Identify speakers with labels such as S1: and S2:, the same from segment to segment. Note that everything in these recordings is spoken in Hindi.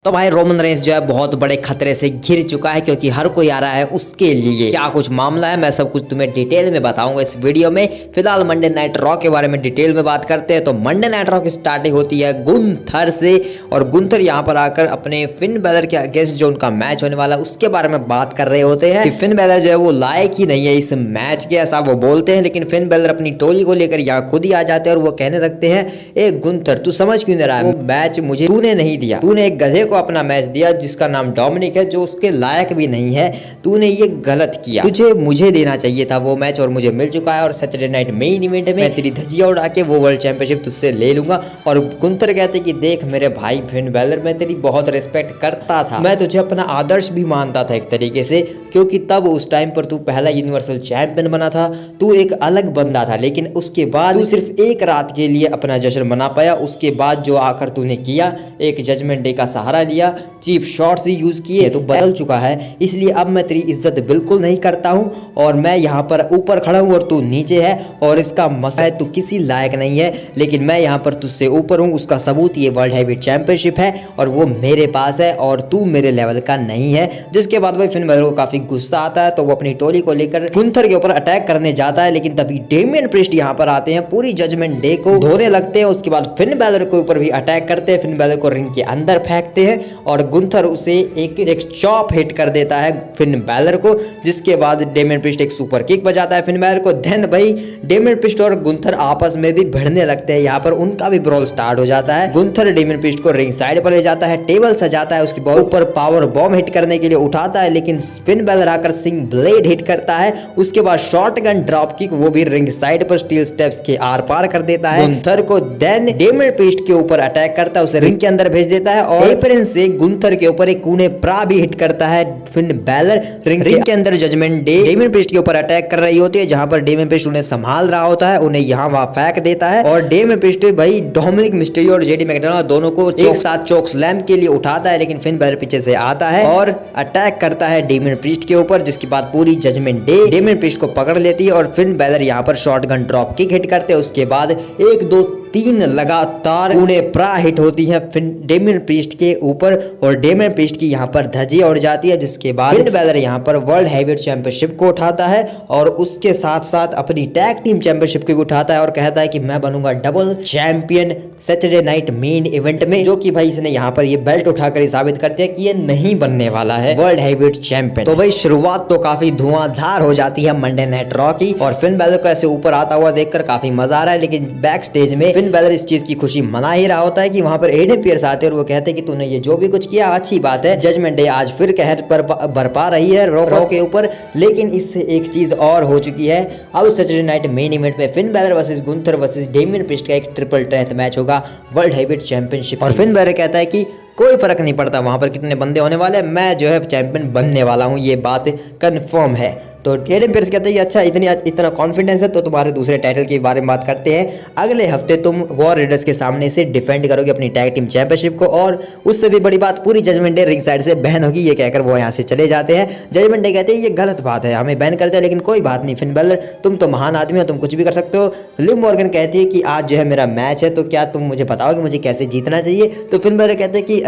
S1: तो भाई रोमन रेंस जो है बहुत बड़े खतरे से घिर चुका है क्योंकि हर कोई आ रहा है उसके लिए। क्या कुछ मामला है मैं सब कुछ तुम्हें डिटेल में बताऊंगा इस वीडियो में। फिलहाल मंडे नाइट रॉ के बारे में डिटेल में बात करते हैं। तो मंडे नाइट रॉ की स्टार्टिंग होती है गुंथर से और गुंथर यहाँ पर आकर अपने फिन बैलर के अगेंस्ट जो उनका मैच होने वाला है उसके बारे में बात कर रहे होते हैं कि फिन बैलर जो है वो लायक ही नहीं है इस मैच के, ऐसा वो बोलते हैं। लेकिन फिन बैलर अपनी टोली को लेकर यहाँ खुद ही आ जाते हैं और वो कहने लगते हैं ए गुंथर तू समझ क्यों नहीं रहा है, वो मैच मुझे तूने नहीं दिया, तूने एक गधे को अपना मैच दिया जिसका नाम डोमिनिक है जो उसके लायक भी नहीं है, तूने ये गलत किया, तुझे मुझे देना चाहिए था वो मैच और मुझे मिल चुका है और सैटरडे नाइट मेन इवेंट में मैं तेरी धजिया उड़ा के वो वर्ल्ड चैंपियनशिप तुझसे ले लूंगा। और गुंथर कहते कि देख मेरे भाई फिन बैलर मैं तेरी बहुत रिस्पेक्ट करता था, मैं तुझे अपना आदर्श भी मानता था एक तरीके से, क्योंकि तब उस टाइम पर तू पहला यूनिवर्सल चैंपियन बना था, तू एक अलग बंदा था। लेकिन उसके बाद तू सिर्फ एक रात के लिए अपना जश्न मना पाया, उसके बाद जो आकर तूने किया एक जजमेंट डे का सहारा लिया, चीप शॉट्स ही यूज किए, तो बदल चुका है। इसलिए अब मैं तेरी इज्जत बिल्कुल नहीं करता हूं और मैं यहाँ पर ऊपर खड़ा हूं और तू नीचे है और इसका मसला है तू किसी लायक नहीं है, लेकिन मैं यहाँ पर तुझसे ऊपर हूँ। उसका सबूत ये वर्ल्ड हैवीवेट चैंपियनशिप है और वो मेरे पास है और तू मेरे लेवल का नहीं है। जिसके बाद भाई फिन बैलर को काफी गुस्सा आता है तो वो अपनी टोली को लेकर गुंथर के ऊपर अटैक करने जाता है। लेकिन तभी डेमियन प्रीस्ट यहाँ पर आते हैं, पूरी जजमेंट डे को धोने लगते हैं। उसके बाद फिन बैलर के ऊपर भी अटैक करते हैं, फिन बैलर को रिंग के अंदर फेंकते हैं और गुंथर उसे एक चॉप हिट कर देता है फिन बैलर को। जिसके बाद डेमियन प्रीस्ट एक सुपर किक बजाता है फिन बैलर को। देन भाई डेमियन प्रीस्ट और गुंथर आपस में भी भिड़ने लगते हैं, यहाँ पर उनका भी ब्रॉल स्टार्ट हो जाता है। गुंथर डेमियन प्रीस्ट को रिंग साइड पर ले जाता है, टेबल सजाता है, उसके ऊपर पावर बॉम्ब हिट करने के लिए उठाता है, लेकिन फिन बैलर आकर सिंग ब्लेड हिट करता है। उसके बाद शॉटगन ड्रॉप किक, वो भी रिंग साइड पर स्टील स्टेप्स के आर पार कर देता है गुंथर को। देन डेमियन प्रीस्ट के ऊपर अटैक करता है, उसे रिंग के अंदर भेज देता है और एप्रन से गुंथर के ऊपर एक कूने प्रा भी हिट करता है फिन बैलर। रिंग के अंदर जजमेंट डे डेमियन प्रीस्ट के ऊपर अटैक कर रही होती है, जहां पर डेमियन प्रीस्ट उन्हें संभाल रहा होता है, उन्हें यहाँ वहां फेंक देता है और डेमियन प्रीस्ट भाई डोमिनिक मिस्टेरियो और जेडी मैकडोनाल्ड दोनों को एक साथ चोक स्लैम के लिए उठाता है। लेकिन फिन बैलर पीछे से आता है और अटैक करता है डेमियन प्रीस्ट के ऊपर, जिसके बाद पूरी जजमेंट डे डेमियन प्रीस्ट को पकड़ लेती है और फिन बैलर यहाँ पर शॉटगन ड्रॉप किक हिट करते हैं। उसके बाद 1 2 3 लगातार कूने प्रा हिट होती है फिन डेमियन प्रीस्ट के ऊपर और डेमियन प्रीस्ट की यहाँ पर धज्जी उड़ जाती है। जिसके बाद फिन बैलर यहाँ पर वर्ल्ड हैवीवेट चैंपियनशिप को उठाता है और उसके साथ साथ अपनी टैग टीम चैंपियनशिप को भी उठाता है और कहता है कि मैं बनूंगा double champion Saturday night main event में, जो कि भाई इसने यहाँ पर ये बेल्ट उठाकर साबित कर दिया कि ये नहीं बनने वाला है वर्ल्ड हैवीवेट चैंपियन। तो भाई शुरुआत तो काफी धुआंधार हो जाती है मंडे नाइट रॉ की और फिन बैलर को ऐसे ऊपर आता हुआ देखकर काफी मजा आ रहा है। लेकिन बैक स्टेज में फिन बैलर इस चीज की खुशी मना ही रहा होता है कि वहां पर एडन पियर्स आते हैं और वो कहते हैं कि तूने ये जो भी कुछ किया अच्छी बात है, जजमेंट डे आज फिर कहर पर बरपा रही है रॉ के ऊपर। लेकिन इससे एक चीज और हो चुकी है, अब सैटरडे नाइट मेन इवेंट में Finn Balor versus Gunther versus Damien priest का एक ट्रिपल थ्रेट मैच होगा वर्ल्ड हैवीवेट चैंपियनशिप। और फिन बैलर कहता है कि कोई फर्क नहीं पड़ता वहां पर कितने बंदे होने वाले, मैं जो है चैंपियन बनने वाला हूं, ये बात कंफर्म है। तो एडम पियर्स कहते हैं अच्छा इतना कॉन्फिडेंस है तो तुम्हारे दूसरे टाइटल के बारे में बात करते हैं। अगले हफ्ते तुम वॉर रेडर्स के सामने से डिफेंड करोगे अपनी टैग टीम चैंपियनशिप को और उससे भी बड़ी बात पूरी जजमेंट डे रिंग साइड से बैन होगी, ये कहकर वो यहाँ से चले जाते हैं। जजमेंट डे कहते हैं ये गलत बात है, हमें बैन करते हैं, लेकिन कोई बात नहीं फिन बैलर तुम तो महान आदमी हो, तुम कुछ भी कर सकते हो। लिव मॉर्गन कहती है कि आज जो है मेरा मैच है तो क्या तुम मुझे बताओगे मुझे कैसे जीतना चाहिए। तो फिन बैलर कहते हैं कि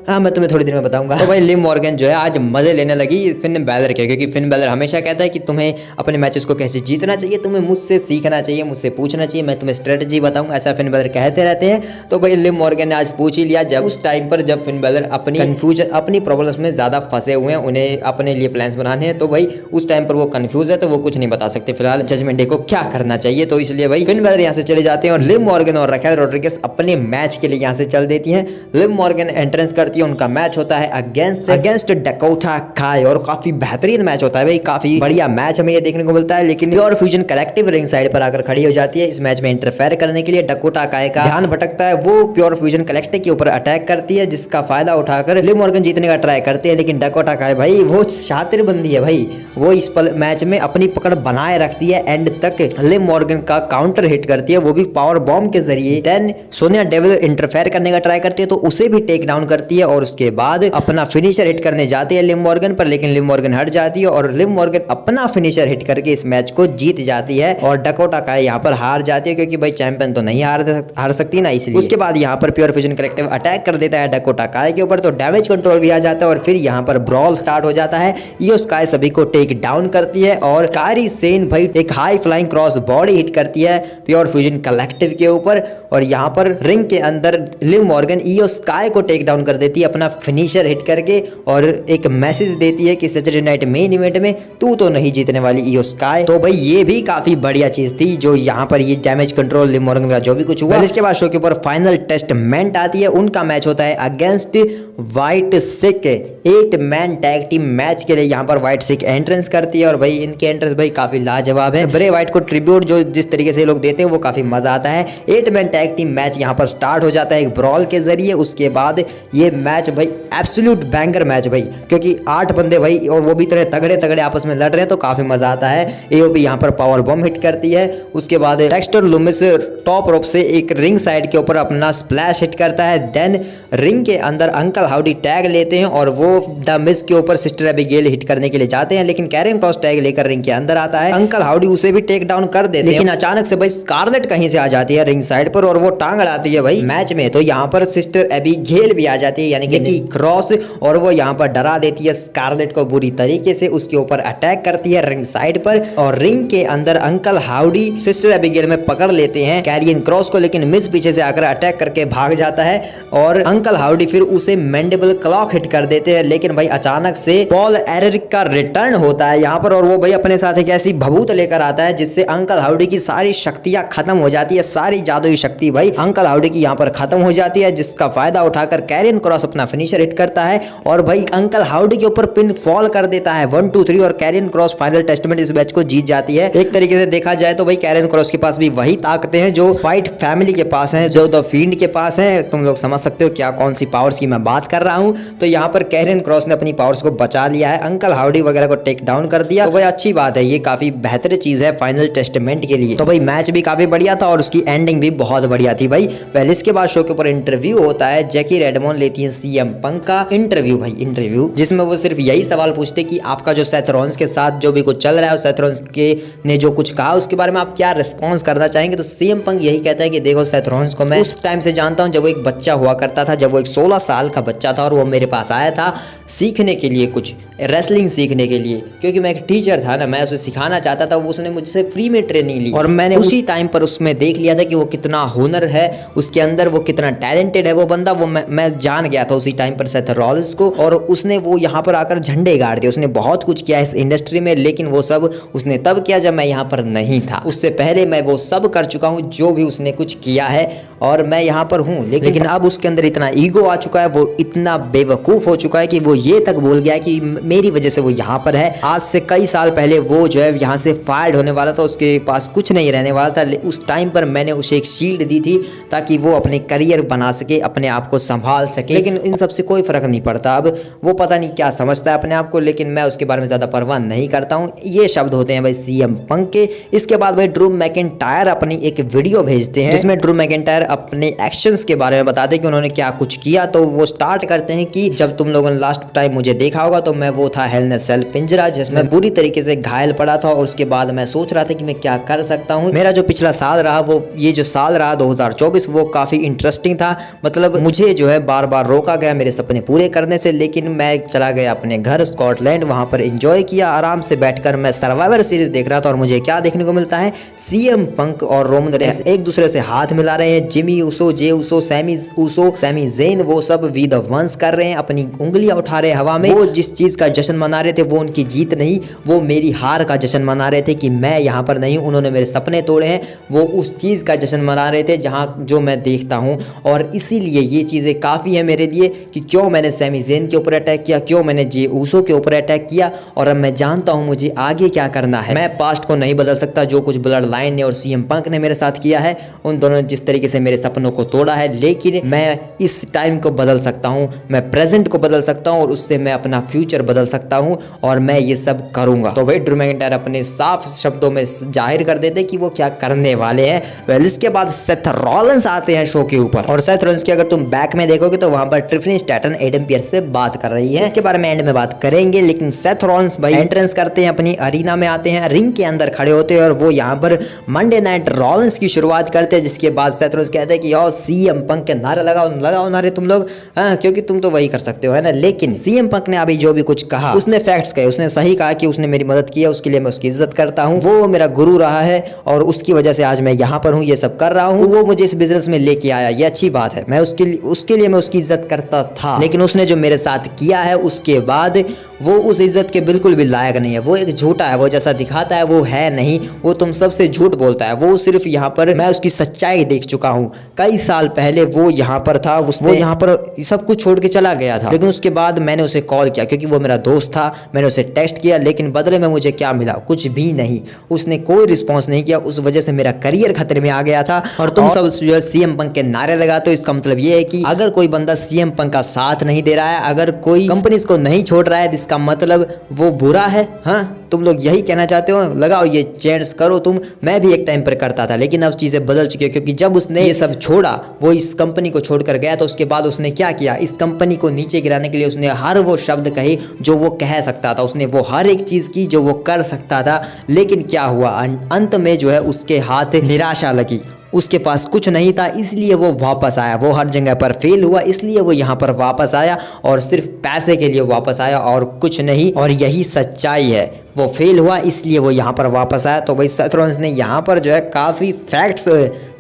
S1: हाँ मैं तुम्हें थोड़ी देर में बताऊंगा। तो भाई लिव मॉर्गन जो है आज मजे लेने लगी फिन बैलर के, क्योंकि फिन बैलर हमेशा कहता है कि तुम्हें अपने मैचेस को कैसे जीतना चाहिए, तुम्हें मुझसे सीखना चाहिए, मुझसे पूछना चाहिए, मैं तुम्हें स्ट्रेटजी बताऊंगा, ऐसा फिन बैलर कहते रहते हैं। तो भाई लिव मॉर्गन ने आज पूछ ही लिया जब उस टाइम पर जब फिन बैलर अपनी कंफ्यूजन अपनी प्रॉब्लम्स में ज्यादा फंसे हुए हैं, उन्हें अपने लिए प्लान्स बनाने हैं, तो भाई उस टाइम पर वो कंफ्यूज है तो वो कुछ नहीं बता सकते फिलहाल जजमेंट डे को क्या करना चाहिए। तो इसलिए भाई फिन बैलर यहाँ से चले जाते हैं और लिव मॉर्गन और रैकेल रोड्रिगेज अपने मैच के लिए यहाँ से चल देती हैं। लिव मॉर्गन एंट्रेंस करती है, उनका मैच होता है अगेंस्ट डकोटा काय और काफी बेहतरीन मैच होता है भाई, काफी बढ़िया मैच हमें ये देखने को मिलता है। लेकिन pure fusion collective ring side पर आकर खड़ी हो जाती है इस मैच में इंटरफेयर करने के लिए। डकोटा काय का ध्यान भटकता है, वो प्योर फ्यूजन कलेक्टिव के ऊपर अटैक करती है, जिसका फायदा उठाकर लिव मॉर्गन जीतने का ट्राई करते हैं। लेकिन डकोटा काय भाई वो शातिर बंदी है भाई, वो इस मैच में अपनी पकड़ बनाए रखती है, एंड तक लिव मॉर्गन का काउंटर हिट करती है, वो भी पावर बॉम्ब के जरिए। देन सोनिया डेविल इंटरफेयर करने का ट्राई करती है तो उसे भी टेक डाउन करती है और उसके बाद अपना फिनिशर हिट करने जाती है लिव मॉर्गन पर, लेकिन लिव मॉर्गन हट जाती है और लिव मॉर्गन अपना फिनिशर हिट करके इस मैच को जीत जाती है और डकोटा काई यहाँ पर हार जाती है, क्योंकि भाई चैंपियन तो नहीं हार सकती ना, इसलिए। उसके बाद यहाँ पर प्योर फ्यूजन कलेक्टिव अटैक कर देता है डकोटा काई के ऊपर, तो डैमेज कंट्रोल भी आ जाता है और फिर यहाँ पर ब्रॉल स्टार्ट हो जाता है। ईओ स्काई सभी को टेक डाउन करती है और कायरी सेन भाई एक high flying cross body hit करती है प्योर फ्यूजन कलेक्टिव के ऊपर, और यहाँ पर रिंग के अंदर लिव मॉर्गन ईओ स्काई को टेक डाउन कर देती है अपना फिनिशर हिट करके, और एक मैसेज देती है कि सैटरडे नाइट मेन इवेंट में तू तो नहीं जीतने वाली ईओ स्काई। तो भाई ये भी काफी बढ़िया चीज थी जो यहाँ पर ये डैमेज कंट्रोल लिव मॉर्गन का जो भी कुछ हुआ। इसके बाद शो के ऊपर फाइनल टेस्टमेंट आती है, उनका मैच होता है अगेंस्ट व्हाइट सिक। 8 मैन टैग टीम मैच के लिए यहाँ पर व्हाइट सिक एंट्रेंस करती है, और भाई इनके एंट्रेंस भाई काफी लाजवाब है। ब्रे व्हाइट को ट्रिब्यूट जो जिस तरीके से लोग देते हैं वो काफी मजा आता है। 8 मैन टैग टीम मैच यहाँ पर स्टार्ट हो जाता है एक ब्रॉल के जरिए। उसके बाद ये मैच भाई एब्सोल्यूट बैंगर मैच भाई, क्योंकि 8 बंदे भाई और वो भी इतने तगड़े तगड़े आपस में लड़ रहे हैं तो काफी मजा आता है। एओपी यहाँ पर पावर बम हिट करती है। उसके बाद डेक्स्टर लूमिस टॉप रोप से एक रिंग साइड के ऊपर अपना स्प्लैश हिट करता है। देन रिंग के अंदर अंकल हाउडी टैग लेते हैं और वो द मिस के ऊपर सिस्टर एबिगेल हिट करने के लिए जाते हैं, लेकिन कैरियन क्रॉस टैग लेकर रिंग के अंदर आता है। अंकल हाउडी उसे भी टेक डाउन कर देते हैं, लेकिन अचानक से भाई स्कारलेट कहीं से आ जाती है रिंग साइड पर और वो टांग अड़ाती है भाई मैच में। तो यहाँ पर सिस्टर एबिगेल भी आ जाती है, यानी कि क्रॉस, और वो यहाँ पर डरा देती है स्कारलेट को बुरी तरीके से। उसके ऊपर अटैक करती है रिंग साइड पर, और रिंग के अंदर अंकल हाउडी सिस्टर एबिगेल में पकड़ लेते हैं कैरियन क्रॉस को, लेकिन मिस पीछे से आकर अटैक करके भाग जाता है और अंकल हाउडी फिर उसे मैंडिबल क्लॉक हिट कर देते हैं। लेकिन भाई अचानक से पॉल एरिक का रिटर्न होता है यहाँ पर, और वो भाई अपने साथ एक ऐसी भभूत लेकर आता है जिससे अंकल हाउडी की सारी शक्तियां खत्म हो जाती है। सारी जादुई शक्ति भाई अंकल हाउडी की यहाँ पर खत्म हो जाती है, जिसका फायदा उठाकर कैरियन क्रॉस अपना फिनिशर हिट करता है और भाई अंकल हाउडी के ऊपर पिन फॉल कर देता है 1 2 3, और कैरियन क्रॉस फाइनल टेस्टमेंट इस मैच को जीत जाती है। एक तरीके से देखा जाए तो भाई कैरियन क्रॉस के पास भी वही ताकतें हैं जो फाइट फैमिली के पास हैं, जो द फील्ड के पास है। तुम लोग समझ सकते हो क्या कौन सी पावर्स की मैं बात कर रहा हूं। तो यहाँ पर कैरियन क्रॉस ने अपनी पावर्स को बचा लिया है, अंकल हाउडी वगैरह को टेक डाउन कर दिया। तो भाई अच्छी बात है, ये काफी बेहतर चीज है फाइनल टेस्टमेंट के लिए। तो भाई मैच भी काफी बढ़िया था और उसकी एंडिंग भी बहुत बढ़िया थी भाई। पहले इसके बाद शो के ऊपर इंटरव्यू होता है, जैकी रेडमोन लेती है सीएम पंक का इंटरव्यू भाई, इंटरव्यू जिसमें वो सिर्फ यही सवाल पूछते कि आपका जो सेथ रॉलिंस के साथ जो भी कुछ चल रहा है, सेथ रॉलिंस के ने जो कुछ कहा उसके बारे में आप क्या रिस्पॉन्स करना चाहेंगे। तो सीएम पंक यही कहता है कि देखो सेथ रॉलिंस को मैं उस टाइम से जानता हूं जब वो एक बच्चा हुआ करता था, जब वो एक 16 साल का बच्चा था और वो मेरे पास आया था सीखने के लिए, कुछ रेसलिंग सीखने के लिए, क्योंकि मैं एक टीचर था ना, मैं उसे सिखाना चाहता था। वो उसने मुझसे फ्री में ट्रेनिंग ली और मैंने उसी टाइम पर उसमें देख लिया था कि वो कितना हुनर है उसके अंदर, वो कितना टैलेंटेड है वो बंदा। वो मैं जान गया था उसी टाइम पर सेथ रॉलिंस को, और उसने वो यहाँ पर आकर झंडे गाड़ दिए। उसने बहुत कुछ किया इस इंडस्ट्री में, लेकिन वो सब उसने तब किया जब मैं यहाँ पर नहीं था। उससे पहले मैं वो सब कर चुका हूँ जो भी उसने कुछ किया है, और मैं यहाँ पर हूँ। लेकिन अब उसके अंदर इतना ईगो आ चुका है, वो इतना बेवकूफ हो चुका है कि वो ये तक बोल गया कि मेरी वजह से वो यहाँ पर है। आज से कई साल पहले वो जो है यहाँ से फायर्ड होने वाला था, उसके पास कुछ नहीं रहने वाला था। उस टाइम पर मैंने उसे एक शील्ड दी थी ताकि वो अपने करियर बना सके, अपने आप को संभाल सके, लेकिन इन सब से कोई फर्क नहीं पड़ता। अब वो पता नहीं क्या समझता है अपने आप को, लेकिन मैं उसके बारे में ज्यादा परवाह नहीं करता हूँ। ये शब्द होते हैं भाई सीएम पंक के। इसके बाद भाई ड्रू मैकिंटायर अपनी एक वीडियो भेजते हैं जिसमें ड्रू मैकिंटायर अपने एक्शंस के बारे में बताते हैं कि उन्होंने क्या कुछ किया। तो वो स्टार्ट करते हैं कि जब तुम लोगों ने लास्ट टाइम मुझे देखा होगा तो मैं वो था हेल इन अ सेल पिंजरा, जिसमें बुरी तरीके से घायल पड़ा था, और उसके बाद मैं सोच रहा था कि मैं क्या कर सकता हूँ। मेरा जो पिछला साल रहा, वो ये जो साल रहा 2024, वो काफी इंटरेस्टिंग था। मतलब मुझे जो है बार बार रोका गया मेरे सपने पूरे करने से, लेकिन मैं चला गया अपने घर स्कॉटलैंड, वहां पर एंजॉय किया आराम से बैठकर। मैं सर्वाइवर सीरीज देख रहा था और मुझे क्या देखने को मिलता है, सीएम पंक और रोमन रेंस एक दूसरे से हाथ मिला रहे हैं। Jimmy Uso, Jey Uso, Sami Zayn, वो सब वी द वंस कर रहे हैं, अपनी उंगलियां उठा रहे हैं हवा में। वो जिस चीज का जश्न मना रहे थे वो उनकी जीत नहीं, वो मेरी हार का जश्न मना रहे थे कि मैं यहाँ पर नहीं हूँ, उन्होंने मेरे सपने तोड़े हैं। वो उस चीज़ का जश्न मना रहे थे जहाँ जो मैं देखता हूँ, और इसीलिए ये चीज़ें काफ़ी है मेरे लिए कि क्यों मैंने सैमी ज़ेन के ऊपर अटैक किया, क्यों मैंने जे ऊसो के ऊपर अटैक किया, और अब मैं जानता हूँ मुझे आगे क्या करना है। मैं पास्ट को नहीं बदल सकता, जो कुछ ब्लड लाइन ने और सीएम पंक ने मेरे साथ किया है, उन दोनों जिस तरीके से मेरे सपनों को तोड़ा है, लेकिन मैं इस टाइम को बदल सकता हूँ, मैं प्रेजेंट को बदल सकता हूँ और उससे मैं अपना फ्यूचर बदल सकता हूँ और मैं ये सब करूंगा। तो भाई ड्रू मैकिंटायर अपने साफ शब्दों में जाहिर कर देते कि वो क्या करने वाले हैं। वेल इसके बाद सेथ रॉलिंस आते हैं शो के ऊपर और सेथ रॉलिंस की अगर तुम बैक में देखोगे तो वहां पर ट्रिफनी स्टैटन एडम पियर्स से बात कर रही है। इसके बारे में एंड में बात करेंगे, लेकिन सेथ रॉलिंस भाई एंट्रेंस करते हैं, अपनी अरीना में आते हैं, रिंग के अंदर खड़े होते हैं और वो यहाँ पर मंडे नाइट रॉलिंस की शुरुआत करते हैं। जिसके बाद सेथ रॉलिंस कहते हैं कि यार सीएम पंक के नारे लगाओ नारे तुम लोग, हाँ क्योंकि तुम तो वही कर सकते हो है ना। लेकिन सीएम पंक ने अभी जो भी कुछ कहा उसने फैक्ट्स कहे, उसने सही कहा कि उसने मेरी मदद की है, उसके लिए मैं उसकी इज्जत करता हूँ, वो मेरा गुरु रहा है और उसकी वजह से आज मैं यहाँ पर हूँ, ये सब कर रहा हूँ, वो मुझे इस बिजनेस में लेके आया, ये अच्छी बात है, मैं उसके लिए मैं उसकी इज्जत करता था। लेकिन उसने जो मेरे साथ किया है उसके बाद वो उस इज्जत के बिल्कुल भी लायक नहीं है, वो एक झूठा है, वो जैसा दिखाता है वो है नहीं, वो तुम सबसे झूठ बोलता है, वो सिर्फ यहाँ पर मैं उसकी सच्चाई देख चुका हूँ। कई साल पहले वो यहाँ पर था, वो यहाँ पर सब कुछ छोड़ के चला गया था, लेकिन उसके बाद मैंने उसे कॉल किया क्योंकि वो मेरा दोस्त था, मैंने उसे टेक्स्ट किया, लेकिन बदले में मुझे क्या मिला, कुछ भी नहीं, उसने कोई रिस्पॉन्स नहीं किया, उस वजह से मेरा करियर खतरे में आ गया था। और तुम सब जो सीएम पंक के नारे लगाते हो, इसका मतलब ये है कि अगर कोई बंदा सीएम पंक का साथ नहीं दे रहा है, अगर कोई कंपनीज को नहीं छोड़ रहा है, इसका मतलब वो बुरा है। हाँ तुम लोग यही कहना चाहते हो, लगाओ ये चेंज करो तुम। मैं भी एक टाइम पर करता था, लेकिन अब चीजें बदल चुकी है क्योंकि जब उसने ये सब छोड़ा, वो इस कंपनी को छोड़कर गया, तो उसके बाद उसने क्या किया, इस कंपनी को नीचे गिराने के लिए उसने हर वो शब्द कहे जो वो कह सकता था, उसने वो हर एक चीज की जो वो कर सकता था। लेकिन क्या हुआ, अंत में जो है उसके हाथ निराशा लगी, उसके पास कुछ नहीं था, इसलिए वो वापस आया, वो हर जगह पर फेल हुआ, इसलिए वो यहाँ पर वापस आया और सिर्फ पैसे के लिए वापस आया और कुछ नहीं। और यही सच्चाई है, वो फेल हुआ इसलिए वो यहाँ पर वापस आया। तो भाई सेथ रॉलिंस ने यहाँ पर जो है काफ़ी फैक्ट्स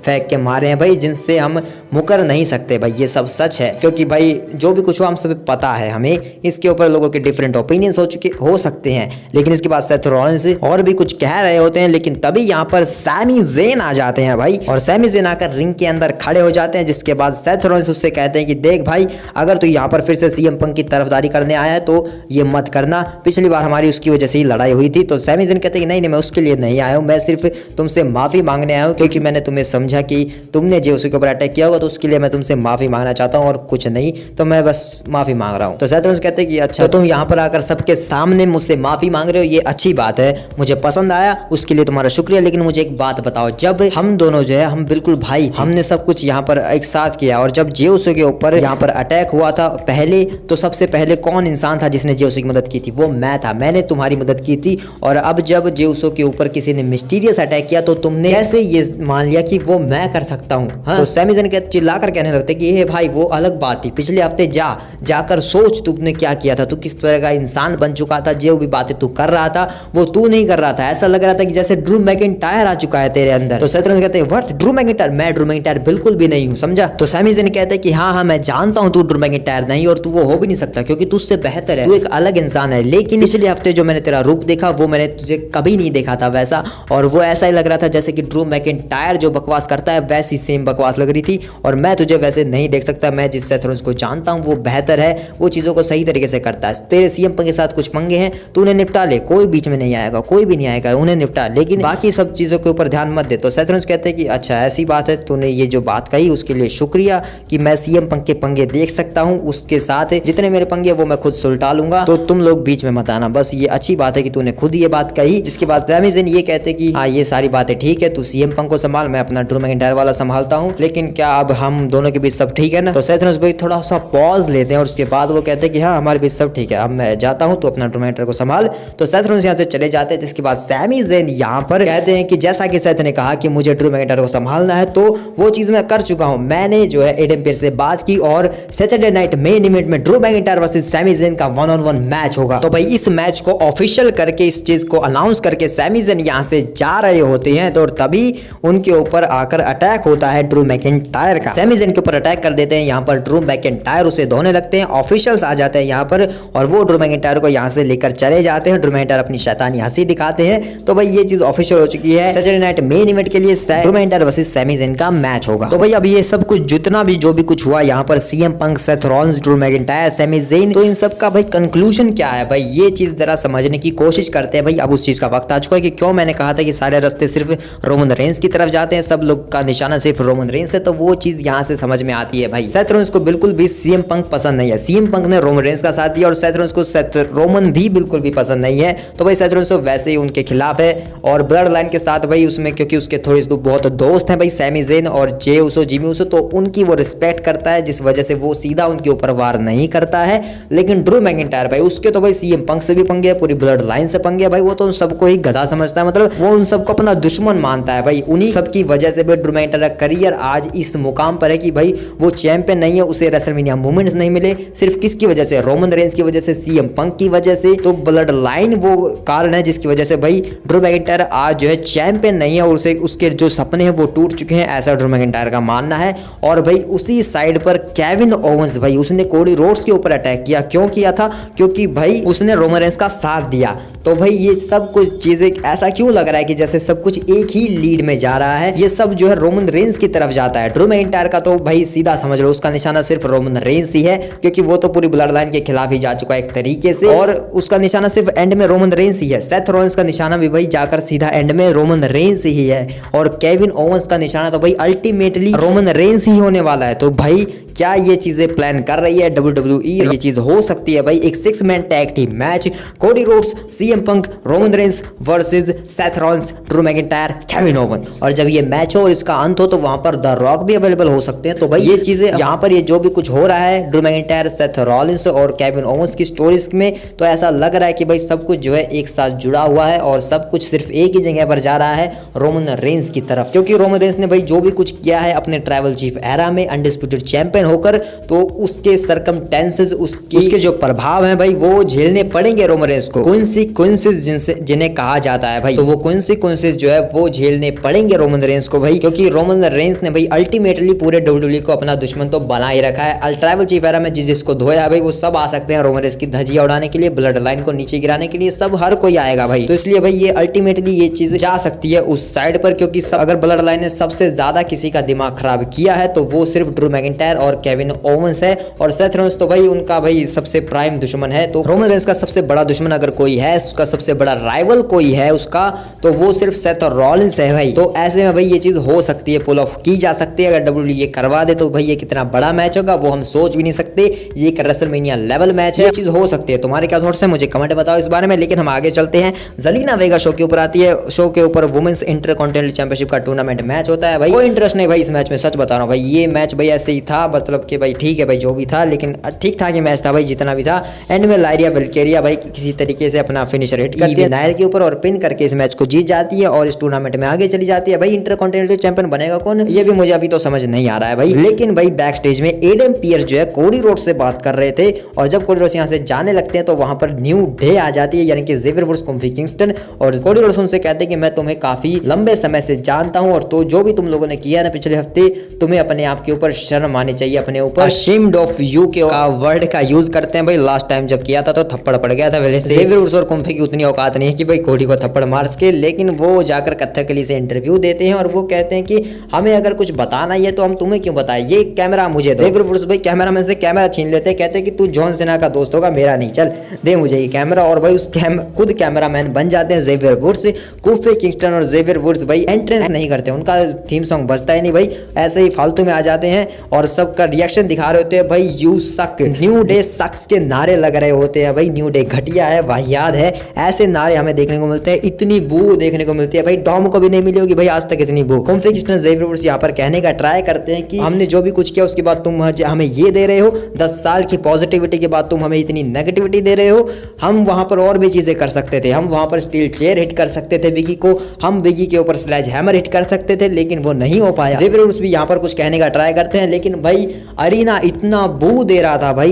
S1: फेंक के मारे हैं भाई, जिनसे हम मुकर नहीं सकते भाई, ये सब सच है। क्योंकि भाई जो भी कुछ हुआ हम सब पता है, हमें इसके ऊपर लोगों के डिफरेंट ओपिनियंस हो सकते हैं, लेकिन इसके बाद सेथ रॉलिंस और भी कुछ कह रहे होते हैं, लेकिन तभी यहाँ पर सैमी ज़ेन आ जाते हैं भाई, और सैमी ज़ेन आकर रिंग के अंदर खड़े हो जाते हैं। जिसके बाद सेथ रॉलिंस उससे कहते हैं कि देख भाई, अगर तू यहाँ पर फिर से सीएम पंक की तरफदारी करने आया है तो ये मत करना, पिछली बार हमारी उसकी वजह से ही लड़ाई हुई थी। तो सैमी ज़ेन कहते हैं कि नहीं मैं उसके लिए नहीं आया हूँ, मैं सिर्फ तुमसे माफ़ी मांगने आया हूँ, क्योंकि मैंने तुम्हें समझा कि तुमने जो उसके ऊपर अटैक किया होगा, तो उसके लिए मैं तुमसे माफ़ी मांगना चाहता हूँ और कुछ नहीं, तो मैं बस माफ़ी मांग रहा हूँ। तो सेथ रॉलिंस कहते हैं कि अच्छा, तो तुम यहाँ पर आकर सबके सामने मुझसे माफ़ी मांग रहे हो, ये अच्छी बात है, मुझे पसंद आया, उसके लिए तुम्हारा शुक्रिया। लेकिन मुझे एक बात बताओ, जब हम दोनों जो है हम बिल्कुल भाई थे, हमने सब कुछ यहाँ पर एक साथ किया, और जब जेउसो के ऊपर यहाँ पर अटैक हुआ था पहले, तो सबसे पहले कौन इंसान था जिसने जेउसो की मदद की थी? वो मैं था, मैंने तुम्हारी मदद की थी। और अब जब जेउसो के ऊपर किसी ने मिस्टीरियस अटैक किया, तो तुमने कैसे ये मान लिया कि वो मैं कर सकता हूँ? हाँ? तो सैमी ज़ेन चिल्लाकर कहने लगते कि ये भाई वो अलग बात थी, पिछले हफ्ते जाकर सोच तुमने क्या किया था, तू किस तरह का इंसान बन चुका था, जो भी बातें तू कर रहा था वो तू नहीं कर रहा था, ऐसा लग रहा था कि जैसे ड्रू मैकिंटायर आ चुका है तेरे अंदर। तो सेथ रॉलिंस कहते हैं व्हाट, ड्रू मैकिंटायर? मैं ड्रू मैकिंटायर बिल्कुल भी नहीं हूँ, समझा? तो सैमी ज़ेन कहते हैं कि हाँ मैं जानता हूँ तू ड्रू मैकिंटायर नहीं, और तू वो हो भी नहीं सकता क्योंकि तुझसे बेहतर है, तू एक अलग इंसान है। लेकिन पिछले हफ्ते जो मैंने तेरा रूप देखा वो मैंने तुझे कभी नहीं देखा था वैसा, और वो ऐसा ही लग रहा था जैसे कि ड्रू मैकिंटायर जो बकवास करता है वैसी सेम बकवास लग रही थी, और मैं तुझे वैसे नहीं देख सकता। मैं जिस सेथ रॉलिंस को जानता हूँ वो बेहतर है, वो चीज़ों को सही तरीके से करता है। तेरे सीएम पंक के साथ कुछ पंगे हैं, तू उन्हें निपटा ले, कोई बीच में नहीं आएगा, कोई भी नहीं आएगा, उन्हें निपटा, लेकिन बाकी सब चीज़ों के ऊपर ध्यान मत दे। तो सेथ रॉलिंस कहते हैं कि अच्छा ऐसी बात है, तूने ये जो बात कही उसके लिए शुक्रिया, कि मैं सीएम पंक के पंगे देख सकता हूँ, उसके साथ जितने मेरे पंगे वो मैं खुद सुलटा लूंगा, तो तुम लोग बीच में मत आना, बस ये अच्छी बात है कि तूने खुद ये बात कही। जिसके बाद सैमी ज़ेन ये कहते कि हाँ ये सारी बातें ठीक है, तू सीएम पंक को संभाल, मैं अपना ड्रू मैकिंटायर वाला संभालता हूँ, लेकिन क्या अब हम दोनों के बीच सब ठीक है ना? तो सेथ रॉलिंस भाई थोड़ा सा पॉज लेते हैं और उसके बाद वो कहते हैं कि हाँ हमारे बीच सब ठीक है, अब मैं जाता हूँ, तो अपना ड्रू मैकिंटायर को संभाल। तो सेथ रॉलिंस यहाँ से चले जाते हैं। जिसके बाद सैमी ज़ेन यहाँ पर कहते हैं कि जैसा कि सेथ ने कहा कि मुझे ड्रू मैकिंटायर को संभालना है, तो वो चीज़ मैं कर चुका हूँ, मैंने जो है एडम पियर्स से बात की, और सैटरडे नाइट मेन इवेंट में Drew McIntyre versus Sami Zayn का 1-on-1 मैच होगा। तो भाई इस मैच को ऑफिशियल करके, इस चीज को अनाउंस करके सैमी ज़ेन यहाँ से जा रहे होते हैं, तो तभी उनके ऊपर आकर अटैक होता है ड्रू मैकिंटायर का। सैमी ज़ेन के ऊपर अटैक कर देते हैं, यहाँ पर ड्रू मैकिंटायर उसे धोने लगते हैं, ऑफिशियल्स आ जाते हैं यहाँ पर, और वो ड्रू मैकिंटायर को यहाँ से लेकर चले जाते हैं। ड्रू मैकिंटायर अपनी शैतानी हंसी दिखाते हैं। तो भाई ये चीज ऑफिशियल हो चुकी है, सैटरडे नाइट मेन इवेंट के लिए Drew McIntyre versus Sami Zayn का मैच होगा। तो भाई अब ये सब कुछ जितना भी जो भी कुछ हुआ यहाँ पर, CM Punk, Seth Rollins, Drew McIntyre, Sami Zayn, तो इन सब का भाई कंक्लूजन क्या है भाई, ये चीज जरा समझने की कोशिश करते हैं भाई अब उस चीज का वक्त आ चुका है कि क्यों मैंने कहा था कि सारे रास्ते सिर्फ रोमन रेंस की तरफ जाते हैं, सब लोग का निशाना सिर्फ रोमन रेंस है, तो वो चीज यहाँ से समझ में आती है भाई। सेथ रोलिंस को बिल्कुल भी सीएम पंक पसंद नहीं है, सीएम पंक ने रोमन रेंस का साथ दिया और सेथ रोलिंस को सेथ रोमन भी बिल्कुल भी पसंद नहीं है, तो भाई सेथ रोलिंस वैसे ही उनके खिलाफ है। और ब्लड लाइन के साथ भाई उसमें क्योंकि उसके थोड़े बहुत दोस्त हैं भाई सैमी ज़ेन और जे उसो जिमी उसो, तो उनकी वो रिस्पेक्ट करता है, जिस वजह से वो सीधा उनके ऊपर वार नहीं करता है। लेकिन ड्रू मैकिंटायर भाई उसके तो भाई सीएम पंक से भी पंगे, पूरी ब्लड लाइन से पंगे भाई, वो तो उन सबको ही गधा समझता है, मतलब वो उन सबको अपना दुश्मन मानता है भाई। उन्हीं सब की वजह से भाई ड्रू मैकिंटायर का करियर आज इस मुकाम पर है कि भाई वो चैंपियन नहीं है, उसे रेसलमेनिया मोमेंट्स नहीं मिले, सिर्फ किसकी वजह से, रोमन रेंस की वजह से, सीएम पंक की वजह से। तो ब्लड लाइन वो कारण है जिसकी वजह से भाई ड्रू मैकिंटायर आज जो है चैंपियन नहीं है और उसे उसके जो सपने हैं वो टूट चुके हैं, ऐसा ड्रू मैकिंटायर का मानना है। और भाई उसी साइड पर केविन ओवेंस भाई उसने कोडी रोड्स के ऊपर अटैक किया, क्यों किया था, क्योंकि भाई उसने रोमन रेंस का साथ दिया। तो भाई ये सब कुछ चीजें ऐसा क्यों लग रहा है कि जैसे सब कुछ एक ही लीड में जा रहा है, ये सब जो है रोमन रेंस की तरफ जाता है। ड्रू मैकिंटायर का तो भाई सीधा समझ लो उसका निशाना सिर्फ रोमन रेंस ही है, क्योंकि वो तो पूरी ब्लड लाइन के खिलाफ ही जा चुका है एक तरीके से, और उसका निशाना सिर्फ एंड में रोमन रेंस ही है। सेथ रोलिंस का निशाना भी भाई जाकर सीधा एंड में रोमन रेंस ही है, और केविन ओवेंस का निशाना तो भाई अल्टीमेटली रोमन रेंस ही होने वाला है। तो भाई क्या ये चीजें प्लान कर रही है WWE? ये चीज हो सकती है भाई एक 6 man tag team match, Cody Rhodes, CM Punk, Roman Reigns versus Seth Rollins, Drew McIntyre, Kevin Owens. और जब ये मैच हो और इसका अंत हो तो वहां पर द रॉक भी अवेलेबल हो सकते हैं। तो भाई ये चीजें यहाँ पर ये जो भी कुछ हो रहा है ड्रू मैकिंटायर, सेथ रॉलिंस और केविन ओवेंस की स्टोरीज में, तो ऐसा लग रहा है कि भाई सब कुछ जो है एक साथ जुड़ा हुआ है और सब कुछ सिर्फ एक ही जगह पर जा रहा है, रोमन रेंस की तरफ। क्योंकि रोमन रेंस ने भाई जो भी कुछ किया है अपने ट्राइबल चीफ एरा में अनडिस्प्यूटेड चैंपियन होकर, तो उसके सरकमटेंसेस, उसके जो प्रभाव हैं भाई वो झेलने पड़ेंगे रोमन रेंस को। कॉन्सिक्वेंसेस जिन्हें कहा जाता है भाई, तो वो कॉन्सिक्वेंसेस जो है वो झेलने पड़ेंगे रोमन रेंस को भाई, क्योंकि रोमन रेंस ने भाई अल्टीमेटली पूरे WWE को अपना दुश्मन तो बना ही रखा है। ट्राइबल चीफ एरा में जिसको धोया भाई वो सब आ सकते हैं रोमन रेंस की धजिया उड़ाने के लिए, ब्लड लाइन को नीचे गिराने के लिए, सब हर कोई आएगा भाई। तो इसलिए भाई ये अल्टीमेटली ये चीज जा सकती है उस साइड पर, क्योंकि अगर ब्लड लाइन ने सबसे ज्यादा किसी का दिमाग खराब किया है तो वो सिर्फ ड्रू मैकिंटायर और केविन ओवेंस है। और सेथ रॉलिंस तो भाई उनका भाई सबसे प्राइम दुश्मन है। तो रोमन रेंस का सबसे बड़ा दुश्मन अगर कोई है, उसका सबसे बड़ा राइवल कोई है उसका, तो वो सिर्फ सेथ रॉलिंस है भाई। तो ऐसे में भाई ये चीज हो सकती है, पुल ऑफ की जा सकती है। अगर WWE ये करवा दे तो भाई ये कितना बड़ा मैच होगा वो हम सोच भी नहीं सकते। ये एक रेसलमेनिया लेवल मैच है, ये चीज हो सकती है। तुम्हारे क्या थॉट्स है मुझे कमेंट बताओ इस बारे में। लेकिन हम आगे चलते हैं, ज़ेलिना वेगा शो के ऊपर आती है। शो के ऊपर वुमेन्स इंटरकॉन्टिनेंटल चैंपियनशिप का टूर्नामेंट मैच होता है भाई। कोई इंटरेस्ट नहीं भाई इस मैच में, सच बता रहा हूँ भाई। ये मैच भाई ऐसे ही था, मतलब कि भाई ठीक है भाई जो भी था, लेकिन ठीक ठाक ही मैच था भाई जितना भी था। एंड में लाइरिया वेलकेरिया भाई किसी तरीके से अपना फिनिशर हिट करती है नायर के ऊपर और पिन करके इस मैच को जीत जाती है और इस टूर्नामेंट में आगे चली जाती है भाई। इंटरकॉन्टिनेंटल चैंपियन बनेगा कौन, ये भी मुझे अभी तो समझ नहीं आ रहा है भाई। लेकिन भाई बैक स्टेज में एडम पियर्स जो है कोडी रोड्स से बात कर रहे थे, और जब कोडी रोड्स यहाँ से जाने लगते हैं तो वहां पर न्यू डे आ जाती है, यानी कि ज़ेवियर वुड्स कोफी किंगस्टन। और कोडी रोड्स उनसे कहते हैं कि मैं तुम्हें काफी लंबे समय से जानता हूं, और तो जो भी तुम लोगों ने किया ना पिछले हफ्ते, तुम्हें अपने आप के ऊपर शर्म आनी चाहिए, अपने ऊपर अशेम्ड ऑफ यू के वर्ड का यूज करते हैं भाई। लास्ट टाइम जब किया था तो थप्पड़ पड़ गया था। वैसे ज़ेवियर वुड्स और कोफी की उतनी औकात नहीं है कि भाई कोडी को थप्पड़ मार सके, लेकिन वो जाकर कथकली से इंटरव्यू देते हैं और वो कहते हैं कि हमें अगर कुछ बताना ही है तो हम तुम्हें क्यों बताएं, ये कैमरा मुझे दो। ज़ेवियर वुड्स भाई कैमरामैन से कैमरा छीन लेते हैं, कहते हैं कि तू जॉन सीना का दोस्त होगा, मेरा नहीं, चल दे मुझे ये कैमरा। और भाई उस खुद कैमरामैन बन जाते हैं ज़ेवियर वुड्स। कोफी किंगस्टन और ज़ेवियर वुड्स भाई एंट्रेंस नहीं करते, उनका थीम सॉन्ग बजता ही नहीं भाई, ऐसे ही फालतू में आ जाते हैं और सबका रिएक्शन दिखा रहे होते हैं भाई। यू सक, न्यू डे सक्स के नारे लग रहे होते हैं भाई। न्यू डे घटिया है, वाहियात है, ऐसे नारे हमें देखने को मिलते हैं। इतनी बू देखने को मिलती है भाई, डॉम को भी नहीं मिली होगी भाई आज तक इतनी बू। कोफी किंगस्टन ज़ेवियर वुड्स यहाँ पर कहने का ट्राई करते हैं कि हमने जो भी कुछ किया उसके बाद तुम हमें ये दे रहे हो, 10 साल की पॉजिटिविटी के बाद तुम हमें इतनी नेगेटिविटी दे रहे हो। हम वहां पर और भी चीजें कर सकते थे, हम वहां पर स्टील चेयर हिट कर सकते थे बिगी को, हम बिगी के ऊपर स्लैज हैमर हिट कर सकते थे, लेकिन वो नहीं हो पाया। ज़ेवियर वुड्स भी यहाँ पर कुछ कहने का ट्राई करते हैं, लेकिन भाई अरीना इतना बू दे रहा था भाई,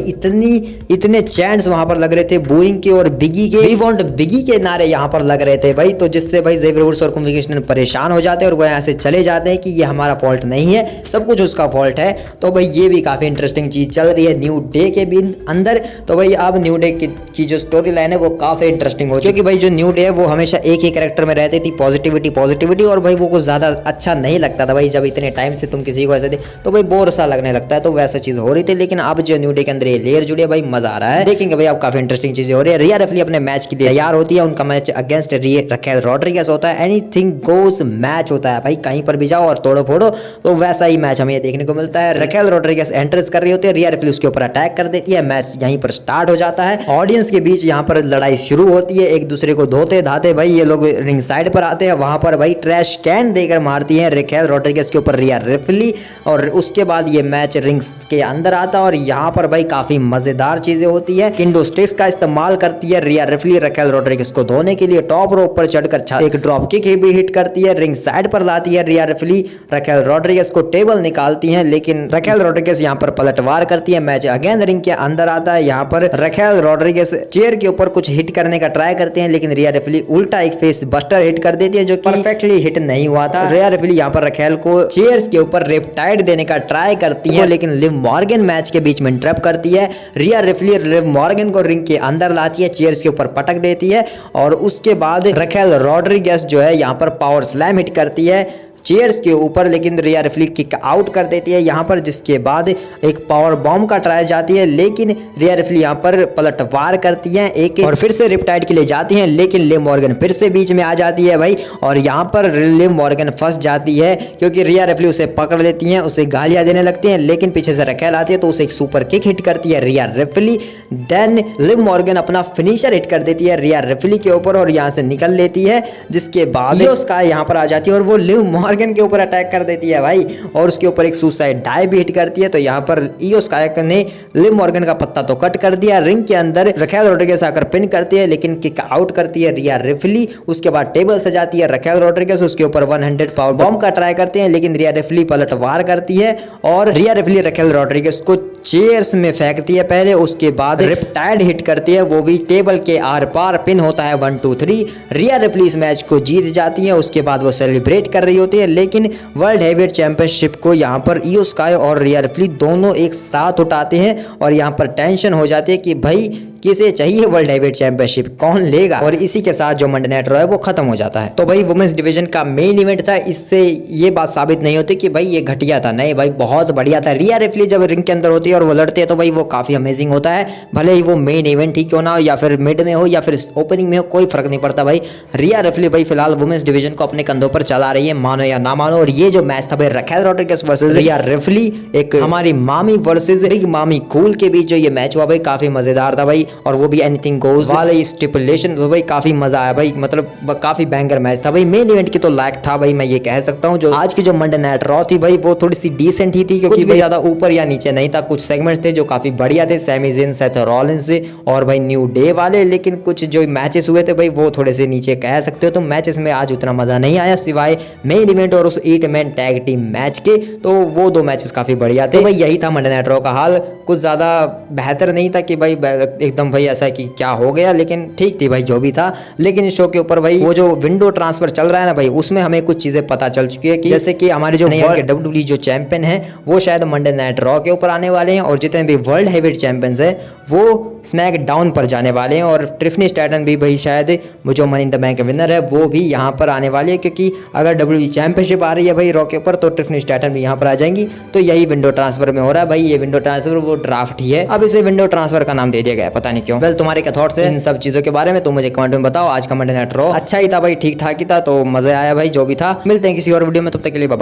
S1: इतने चैंट्स वहां पर लग रहे थे बूइंग के और बिगी के, वी वांट बिगी के नारे यहाँ पर लग रहे थे भाई। तो जिससे भाई ज़ेवियर वुड्स और कोफी किंगस्टन परेशान हो जाते हैं और वो यहाँ से चले जाते हैं कि ये हमारा फॉल्ट नहीं है, सब कुछ उसका फॉल्ट है। तो भाई ये भी काफी इंटरेस्टिंग चीज चल रही है न्यू डे के भी अंदर। तो भाई अब न्यू डे की जो स्टोरी लाइन है वो काफी इंटरेस्टिंग हो, क्योंकि भाई जो न्यू डे है वो हमेशा एक ही कैरेक्टर में रहती थी, पॉजिटिविटी, और भाई वो कुछ ज्यादा अच्छा नहीं लगता था भाई। जब इतने टाइम से तुम किसी को ऐसे दे तो भाई बोर सा लगने लगता है, तो वैसा चीज हो रही थी। लेकिन अब जो न्यू डे के अंदर ये लेयर जुड़ी है भाई, मजा आ रहा है, देखेंगे भाई अब काफी इंटरेस्टिंग चीजें हो रही है। रिया रिप्ली अपने मैच मैच के लिए तैयार होती है। उनका मैच अगेंस्ट रकेल रॉड्रिगेज होता है। एनीथिंग गोज मैच होता है भाई, कहीं पर भी जाओ और तोड़ो फोड़ो, तो वैसा ही मैच हमें देखने को मिलता है। रकेल रॉड्रिगेज एंट्रेंस कर रही होती है, रिया रिफली उसके ऊपर अटैक कर देती है, मैच यहीं पर स्टार्ट हो जाता है। ऑडियंस के बीच यहाँ पर लड़ाई शुरू होती है, एक दूसरे को धोते धाते भाई ये लोग रिंग साइड पर आते हैं। वहां पर भाई ट्रैश कैन देकर मारती है रकेल रॉड्रिगेज के ऊपर रिया रिफली, और उसके बाद ये मैच रिंग्स के अंदर आता है। और यहाँ पर भाई काफी मजेदार चीजें होती है। किंडो स्टिक्स का इस्तेमाल करती है रिया रिफली रकेल रॉड्रिगेज को धोने के लिए। टॉप रोप पर चढ़कर एक ड्रॉप किक भी हिट करती है, रिंग साइड पर लाती है रिया रिफली, रकेल रॉड्रिगेज को टेबल निकालती है, लेकिन रकेल रॉड्रिगेज यहाँ पर पलटवार करती है। मैच अगेन रिंग के अंदर आता है। यहाँ पर रकेल रॉड्रिगेज चेयर के ऊपर कुछ हिट करने का ट्राई करते हैं, लेकिन रिया रिफली उल्टा एक फेस बस्टर हिट कर देती है जो कि परफेक्टली हिट नहीं हुआ था। रिया रिफली यहाँ पर रकेल को चेयर्स के ऊपर रेपटाइड देने का ट्राई करती है, लेकिन लिव मॉर्गन मैच के बीच में इंटरप्ट करती है। रिया रिफली लिव मॉर्गन को रिंग के अंदर लाती है, चेयर्स के ऊपर पटक देती है, और उसके बाद रकेल रॉड्रिगेज जो है यहाँ पर पावर स्लैम हिट करती है चेयर्स के ऊपर, लेकिन रिया रिफली किक आउट कर देती है यहाँ पर, जिसके बाद एक पावर बॉम्ब का ट्राई जाती है, लेकिन रिया रिफली यहाँ पर पलटवार करती है एक, और फिर से रिपटाइड के लिए जाती हैं, लेकिन लिव मॉर्गन फिर से बीच में आ जाती है भाई, और यहाँ पर लिव मॉर्गन फंस जाती है क्योंकि रिया रिफली उसे पकड़ लेती हैं, उसे गालियाँ देने लगती हैं, लेकिन पीछे से रकेल आती है तो उसे एक सुपर किक हिट करती है रिया रिफली। देन लिव मॉर्गन अपना फिनिशर हिट कर देती है रिया रिफली के ऊपर और यहाँ से निकल लेती है, जिसके बाद इयो स्काई यहाँ पर आ जाती है और वो लिव मॉर्गन के ऊपर अटैक कर देती है भाई, और उसके ऊपर एक सुसाइड डाइव भी हिट करती है। तो यहाँ पर इयो स्काई ने लिव मॉर्गन का पत्ता तो कट कर दिया। रिंग के अंदर रकेल रॉड्रिगेज आकर पिन करती है, लेकिन किक आउट करती है रिया रिफली। उसके बाद टेबल सजाती है रकेल रॉड्रिगेज, उसके ऊपर 100 पावर बॉम्ब का ट्राई करते हैं, लेकिन रिया रिफली पलटवार करती है और रिया रिफली रकेल रॉड्रिगेज को चेयर्स में फेंकती है पहले, उसके बाद रिपटाइड हिट करती है, वो भी टेबल के आर पार। पिन होता है 1 2 3। रिया रिफली इस मैच को जीत जाती है। उसके बाद वो सेलिब्रेट कर रही होती है, लेकिन वर्ल्ड हेवीवेट चैंपियनशिप को यहाँ पर इयो स्काई और रिया रिफली दोनों एक साथ उठाते हैं, और यहाँ पर टेंशन हो जाती है कि भाई किसे चाहिए वर्ल्ड हेवीवेट चैंपियनशिप, कौन लेगा। और इसी के साथ जो मंडे नाइट रॉ है वो खत्म हो जाता है। तो भाई वुमेन्स डिवीजन का मेन इवेंट था, इससे ये बात साबित नहीं होती कि भाई ये घटिया था, नहीं भाई बहुत बढ़िया था। रिया रिफली जब रिंग के अंदर होती है और वो लड़ते हैं तो भाई वो काफी अमेजिंग होता है, भले ही वो मेन इवेंट ही क्यों ना हो, या फिर मिड में हो या फिर ओपनिंग में हो, कोई फर्क नहीं पड़ता भाई। रिया रिफली भाई फिलहाल वुमेन्स डिवीजन को अपने कंधों पर चला रही है, मानो या ना मानो। और ये जो मैच था भाई रकेल रॉड्रिगेज वर्सेस रिया रिफली, एक हमारी मामी वर्सेस बिग मामी कूल के बीच जो ये मैच हुआ भाई काफी मजेदार था भाई, और वो भी एनीथिंग गोज वाले स्टिपुलेशन भाई काफी मजा आया भाई, मतलब काफी बैंगर मैच था भाई, मेन इवेंट की तो लायक था भाई, मैं ये कह सकता हूँ। जो आज की जो मंडे नाइट रॉ थी भाई वो थोड़ी सी डिसेंट ही थी, क्योंकि भाई ज्यादा ऊपर या नीचे नहीं था। कुछ सेगमेंट्स थे जो काफी बढ़िया थे, सैमी ज़िन, सेथ रॉलिंस और भाई न्यू डे वाले, लेकिन कुछ जो मैचेस हुए थे भाई वो थोड़े से नीचे कह सकते हो। तो मैचेस में आज उतना मजा नहीं आया सिवाय मेन इवेंट और उस 8 मैन टैग टीम मैच के, तो वो 2 मैचेस काफी बढ़िया थे भाई। यही था मंडे नाइट रॉ का हाल, कुछ ज्यादा बेहतर नहीं था कि भाई एकदम भाई ऐसा कि क्या हो गया, लेकिन ठीक थी भाई जो भी था। लेकिन इस शो के ऊपर भाई वो जो विंडो ट्रांसफर चल रहा है ना भाई, उसमें हमें कुछ चीजें पता चल चुकी है कि जैसे कि हमारे जो WWE जो चैंपियन है वो शायद मंडे नाइट रॉ के ऊपर आने वाले हैं, और जितने भी वर्ल्ड हेवीवेट चैंपियंस है वो स्मैक डाउन पर जाने वाले हैं, और ट्रिफनी स्ट्रैटन भी भाई शायद जो money in the bank winner है वो भी यहाँ पर आने वाली है, क्योंकि अगर WWE चैंपियनशिप आ रही है भाई रॉ के ऊपर तो ट्रिफनी स्ट्रैटन भी यहाँ पर आ जाएंगी। तो यही विंडो ट्रांसफर में हो रहा है भाई, ये विंडो ट्रांसफर वो ड्राफ्ट ही है, अब इसे विंडो ट्रांसफर का नाम दे दिया गया, पता नहीं क्यों। वेल तुम्हारे क्या थॉट्स है इन सब चीजों के बारे में तो मुझे कमेंट में बताओ। आज का मंडे नाइट रॉ अच्छा ही था भाई, ठीक ठाक ही था, तो मजा आया भाई जो भी था। मिलते हैं किसी और वीडियो में, तब तक के लिए बाय।